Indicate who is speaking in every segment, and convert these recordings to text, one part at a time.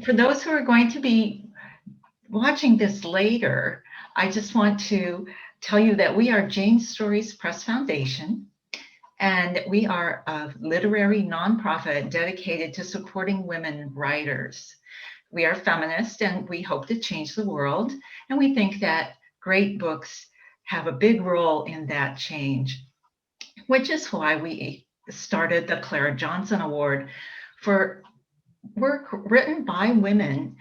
Speaker 1: For those who are going to be watching this later, I just want to tell you that we are Jane Stories Press Foundation, and we are a literary nonprofit dedicated to supporting women writers. We are feminist and we hope to change the world, and we think that great books have a big role in that change, which is why we started the Clara Johnson Award for work written by women,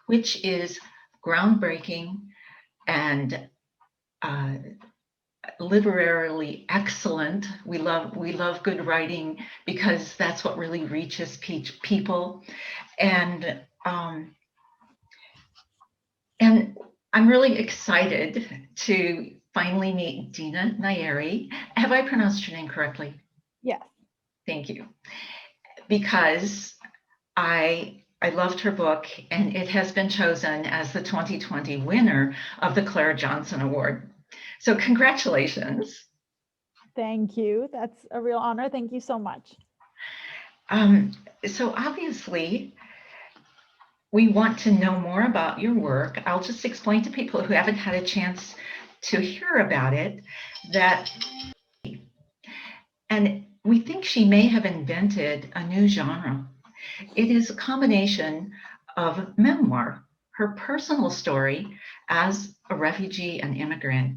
Speaker 1: which is groundbreaking and literarily excellent. We love good writing because that's what really reaches people. And I'm really excited to finally meet Dina Nayeri. Have I pronounced your name correctly?
Speaker 2: Yes.
Speaker 1: Thank you. Because I loved her book, and it has been chosen as the 2020 winner of the Clara Johnson Award. So congratulations.
Speaker 2: Thank you. That's a real honor. Thank you so much.
Speaker 1: So obviously, we want to know more about your work. I'll just explain to people who haven't had a chance to hear about it and we think she may have invented a new genre. It is a combination of memoir, her personal story as a refugee and immigrant,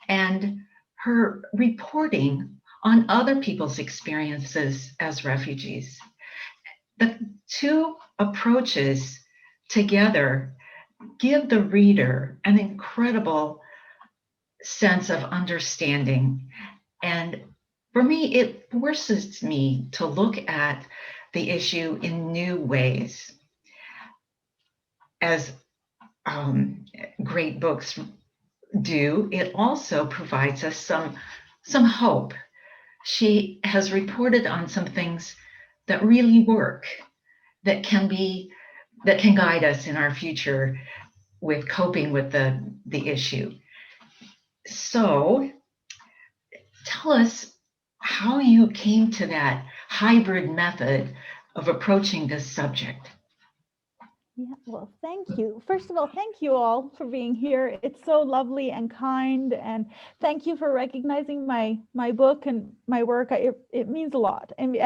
Speaker 1: and her reporting on other people's experiences as refugees. The two approaches together give the reader an incredible sense of understanding. And for me, it forces me to look at the issue in new ways, as great books do. It also provides us some hope. She has reported on some things that really work, that can guide us in our future with coping with the issue. So tell us how you came to that hybrid method of approaching this subject.
Speaker 2: Yeah, well, thank you. First of all, thank you all for being here. It's so lovely and kind, and thank you for recognizing my book and my work. It means a lot, and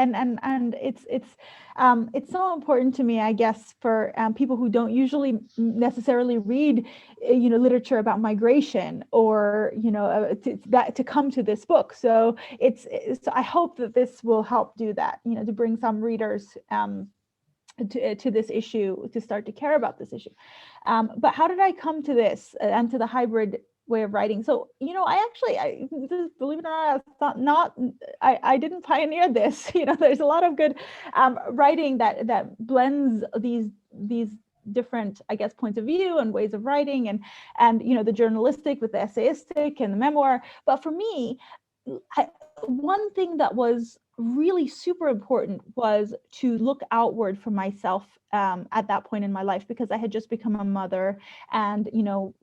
Speaker 2: it's so important to me, I guess, for people who don't usually necessarily read, literature about migration or to come to this book. So I hope that this will help do that. To bring some readers to this issue, to start to care about this issue. But how did I come to this and to the hybrid way of writing? So, I believe it or not, I didn't pioneer this. There's a lot of good writing that blends these different, I guess, points of view and ways of writing, and the journalistic with the essayistic and the memoir. But for me, one thing that was really super important was to look outward for myself at that point in my life, because I had just become a mother, and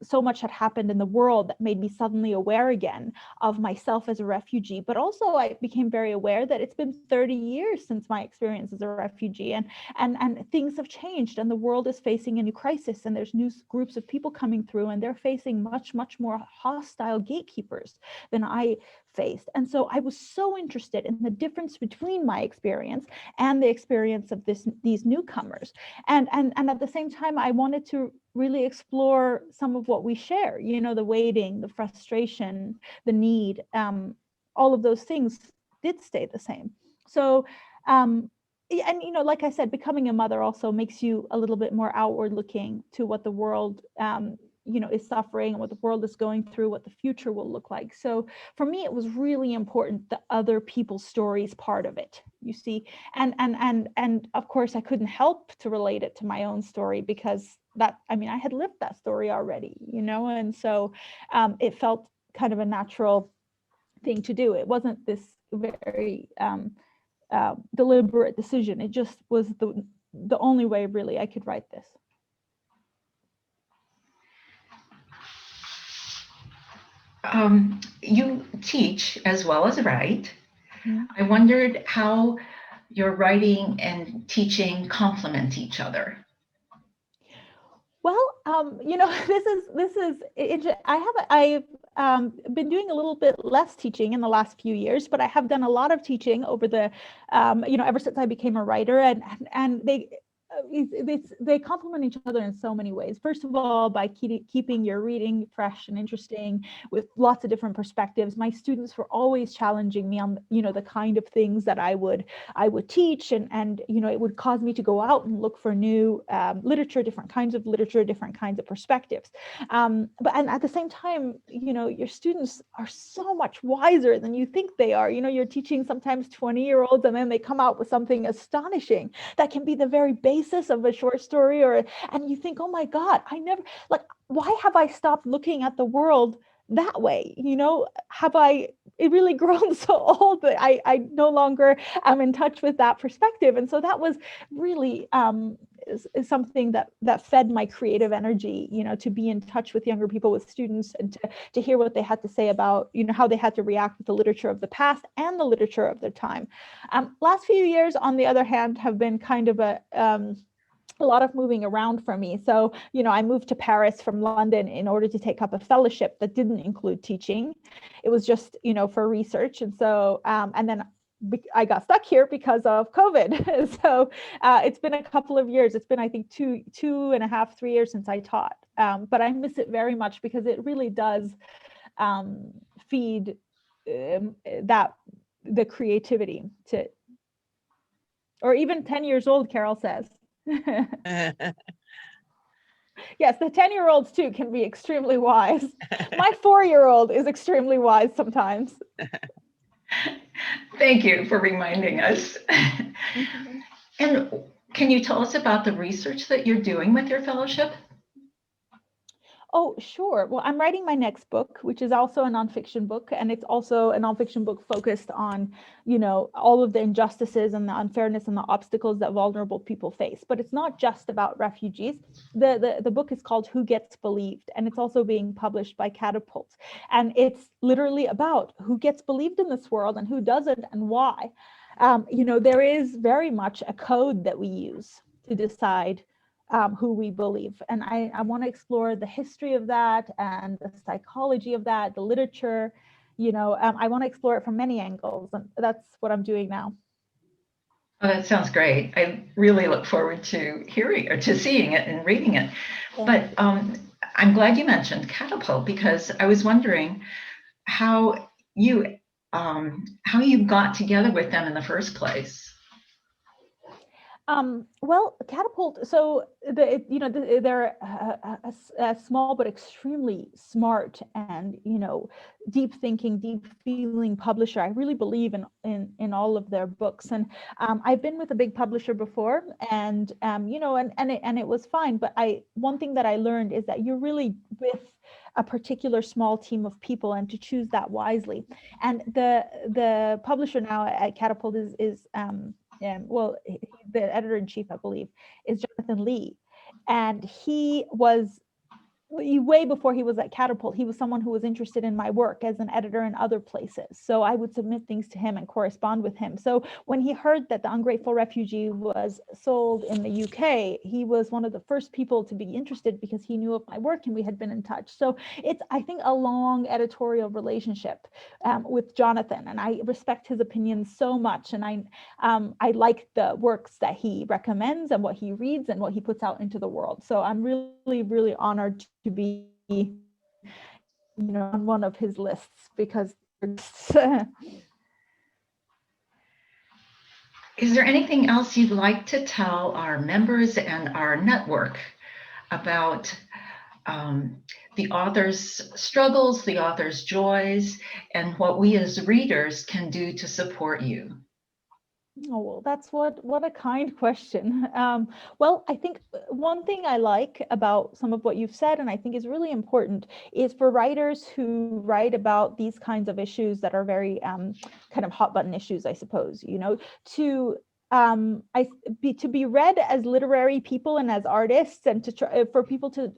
Speaker 2: so much had happened in the world that made me suddenly aware again of myself as a refugee. But also I became very aware that it's been 30 years since my experience as a refugee, and things have changed, and the world is facing a new crisis, and there's new groups of people coming through, and they're facing much more hostile gatekeepers than I faced. And so I was so interested in the difference between my experience and the experience of these newcomers. And at the same time, I wanted to really explore some of what we share, the waiting, the frustration, the need, all of those things did stay the same. So, and like I said, becoming a mother also makes you a little bit more outward looking to what the world is suffering, and what the world is going through, what the future will look like. So for me, it was really important, the other people's stories part of it, you see. And of course, I couldn't help to relate it to my own story, because I had lived that story already, and so it felt kind of a natural thing to do. It wasn't this very deliberate decision. It just was the only way really I could write this.
Speaker 1: You teach as well as write.
Speaker 2: Mm-hmm.
Speaker 1: I wondered how your writing and teaching complement each other.
Speaker 2: I've been doing a little bit less teaching in the last few years, but I have done a lot of teaching over the, ever since I became a writer, and they complement each other in so many ways. First of all, by keeping your reading fresh and interesting with lots of different perspectives. My students were always challenging me on, the kind of things that I would teach, and it would cause me to go out and look for new literature, different kinds of literature, different kinds of perspectives. And at the same time, your students are so much wiser than you think they are. You're teaching sometimes 20-year-olds, and then they come out with something astonishing that can be the very basis of a short story, and you think, oh my God, why have I stopped looking at the world that way? Have I really grown so old that I no longer am in touch with that perspective? And so that was really is something that fed my creative energy, to be in touch with younger people, with students, and to hear what they had to say about, how they had to react with the literature of the past and the literature of their time. Last few years, on the other hand, have been kind of a lot of moving around for me. So, I moved to Paris from London in order to take up a fellowship that didn't include teaching. It was just, for research. And so, and then I got stuck here because of COVID. So it's been a couple of years. It's been, I think, 2.5, 3 years since I taught. But I miss it very much because it really does feed the creativity to, or even 10 years old, Carol says. Yes, the 10-year-olds too can be extremely wise. My 4-year-old is extremely wise sometimes.
Speaker 1: Thank you for reminding us. And can you tell us about the research that you're doing with your fellowship?
Speaker 2: Oh, sure. Well, I'm writing my next book, which is also a nonfiction book, and it's also a nonfiction book focused on, all of the injustices and the unfairness and the obstacles that vulnerable people face. But it's not just about refugees. The book is called Who Gets Believed, and it's also being published by Catapult. And it's literally about who gets believed in this world and who doesn't, and why. There is very much a code that we use to decide who we believe. And I want to explore the history of that and the psychology of that, the literature. I want to explore it from many angles, and that's what I'm doing now.
Speaker 1: Oh, that sounds great. I really look forward to hearing or to seeing it and reading it. But I'm glad you mentioned Catapult, because I was wondering how you got together with them in the first place.
Speaker 2: Well, Catapult, so they're a small but extremely smart and, deep thinking, deep feeling publisher. I really believe in all of their books. And I've been with a big publisher before, and and it was fine. But one thing that I learned is that you're really with a particular small team of people, and to choose that wisely. And the publisher now at Catapult is the editor-in-chief, I believe, is Jonathan Lee. And he was, way before he was at Catapult, he was someone who was interested in my work as an editor in other places. So I would submit things to him and correspond with him. So when he heard that The Ungrateful Refugee was sold in the UK, he was one of the first people to be interested because he knew of my work and we had been in touch. So it's, I think, a long editorial relationship with Jonathan, and I respect his opinions so much. And I like the works that he recommends and what he reads and what he puts out into the world. So I'm really, really honored to be, on one of his lists, because
Speaker 1: Is there anything else you'd like to tell our members and our network about the author's struggles, the author's joys, and what we as readers can do to support you?
Speaker 2: Oh, well, that's what a kind question. Well, I think one thing I like about some of what you've said, and I think is really important, is for writers who write about these kinds of issues that are very kind of hot button issues, I suppose, to be read as literary people and as artists, and to try for people to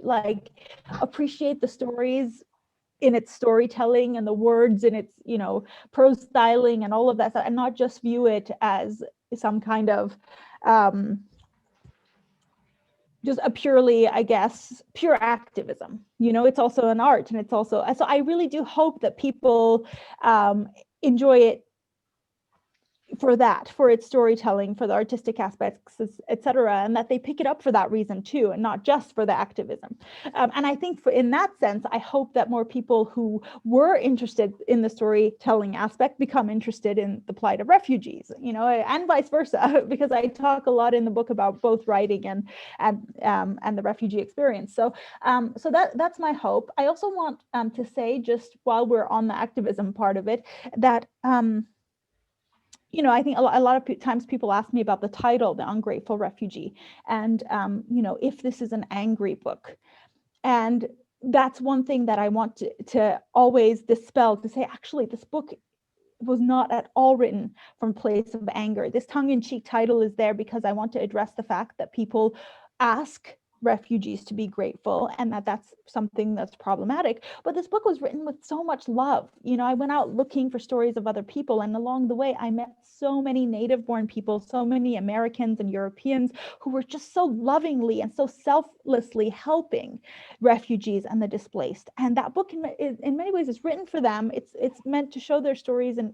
Speaker 2: appreciate the stories in its storytelling and the words in its prose styling and all of that stuff, and not just view it as some kind of just a purely, I guess, pure activism. You know, it's also an art, and it's also, so I really do hope that people enjoy it for that, for its storytelling, for the artistic aspects, etc., and that they pick it up for that reason too, and not just for the activism. And I think in that sense, I hope that more people who were interested in the storytelling aspect become interested in the plight of refugees, you know, and vice versa, because I talk a lot in the book about both writing and the refugee experience. So that's my hope. I also want to say, just while we're on the activism part of it, that you know, I think a lot of times people ask me about the title, The Ungrateful Refugee, and, you know, if this is an angry book. And that's one thing that I want to always dispel, to say, actually, this book was not at all written from a place of anger. This tongue-in-cheek title is there because I want to address the fact that people ask refugees to be grateful, and that's something that's problematic. But this book was written with so much love. You know, I went out looking for stories of other people, and along the way I met so many native-born people, so many Americans and Europeans who were just so lovingly and so selflessly helping refugees and the displaced. And that book in many ways is written for them. It's meant to show their stories in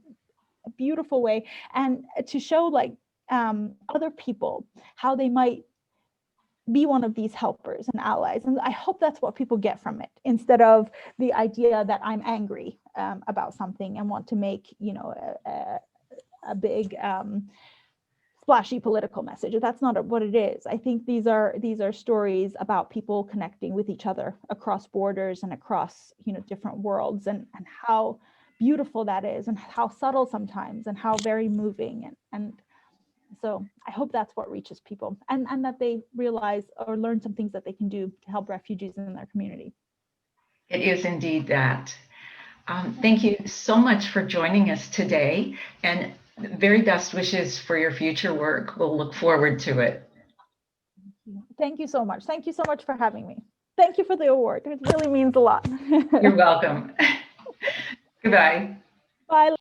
Speaker 2: a beautiful way, and to show, like, other people how they might be one of these helpers and allies. And I hope that's what people get from it, instead of the idea that I'm angry about something and want to make, you know, a big splashy political message. That's not what it is. I think these are stories about people connecting with each other across borders and across, you know, different worlds, and how beautiful that is, and how subtle sometimes, and how very moving. And so I hope that's what reaches people, and that they realize or learn some things that they can do to help refugees in their community.
Speaker 1: It is indeed that. Thank you so much for joining us today, and very best wishes for your future work. We'll look forward to it.
Speaker 2: Thank you so much. Thank you so much for having me. Thank you for the award. It really means a lot.
Speaker 1: You're welcome. Goodbye.
Speaker 2: Bye.